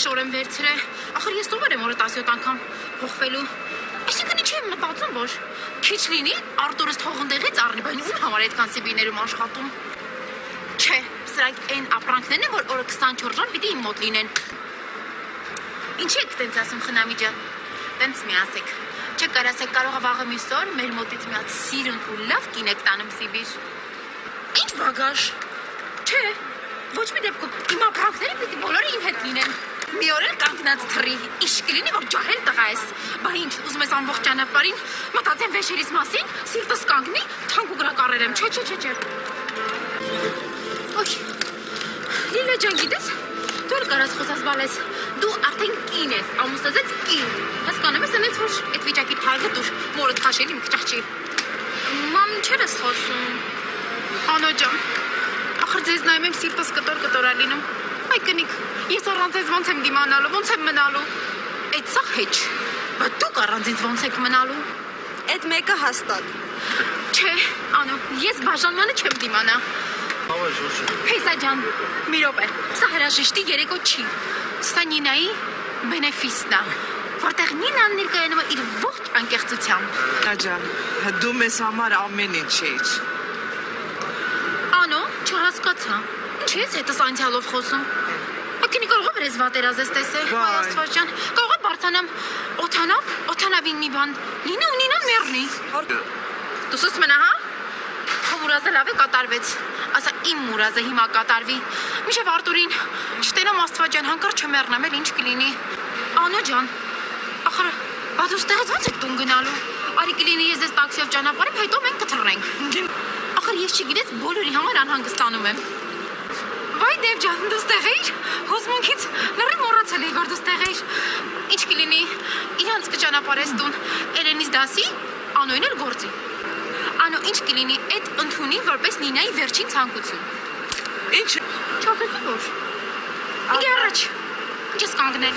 շոր եմ վերցրել։ Ախր ես ով եմ օրը 17 անգամ փոխվելու։ Այսինքն ինչ եմ մտածում, որ քիչ լինի Արտուրս թողնդեղից առնի, բայց ում համար այդքան սիբիներում աշխատում։ Չէ, սրանք այն ապրանքներն են, որ օրը 24 ժամ պիտի իմ մոտ լինեն։ Ինչի եք տենց ասում խնամի ջան։ Տենց մի ասեք։ Չէ, կարասեք կարող է վաղը մյուս օր մեր մոտից մի հատ սիրուն ու լավ կին եք տանում Սիբիր։ Ինչ բագաժ։ Չէ, ոչ մի դեպքում իմ ապրանքները պիտի բոլորը իմ հետ լինեն։ Մի օր էլ կանգնած թռի, իշ կլինի, որ ջահել տղա ես։ Բա ինչ, ուզում ես ամբողջ ճանապարհին մտածեմ վեշերիս մասին, սիրտս կանգնի, թանկ ու գրակառել եմ։ Չէ։ Ոյ։ Լիլա ջան, գիտես, դու կարաս խոսած բալես։ Դու արդեն կին ես, ամուսնացած կին։ Հասկանում ես, այնպես որ այդ վիճակի թարգը դուր մորդ քաշել իմ կճախչի։ Մամ, ինչեր ես խոսում։ Անո ջան, ախր ձեզ նայում եմ սիրտս կտոր-կտորա լինում։ Այ կնիկ, ես առանց ձեզ ոնց եմ դիմանալու, ոնց եմ մնալու։ Այդ սա հեչ, բայց դուք առանց ինձ ոնց եք մնալու։ Այդ մեկը հաստատ։ Չէ, Անո, ես բաժանմանը չեմ դիմանա։ Հեսա ջան, մի րոպե, սա հրաժեշտի երեկո չի։ Սա Նինայի բենեֆիսն է, որտեղ Նինան ներկայանում է իր ողջ անկեղծությամբ։ Ջան, դու մեզ համար ամեն ինչ ես։ Անո, չհասկացա։ Ինչի՞ ես հետս անցյալով խոսում։ Ակինի կարող է վրեզ վատերազես տեսել, հայ Աստված ջան, կարող է բարձանամ օթանավին մի բան, լինի ու Նինան մեռնի։ Դու սուս մնա, հա։ Քո մուրազը լավ է կատարվեց, ասա իմ մուրազը հիմա կատարվի, միշև Արտուրին չտենամ Աստված ջան, հանկարծ չմեռնեմ էլ ինչ կլինի։ Անո ջան, ախր բա դու ստեղից ո՞նց եք տուն գնալու։ Արի կլինի ես ձեզ տաքսիով ճանապարհեմ, հետո մենք կթռնենք։ Ախր ես չգիտես բոլորի համար անհանգստանում եմ։ Վայ Դեվ ջան, դու ստեղ էիր։ Հուզմունքից լրիվ մոռացել էի, որ դու ստեղ էիր։ Ինչ կլինի, իրանց կճանապարհես տուն, Էլենից դասի, Անոյին էլ գործի։ Անո, ինչ կլինի, այդ ընդունի որպես Նինայի վերջին ցանկություն։ Ինչ։ Չափեցի որ։ Իդի առաջ։ Ինչ ես կանգնել։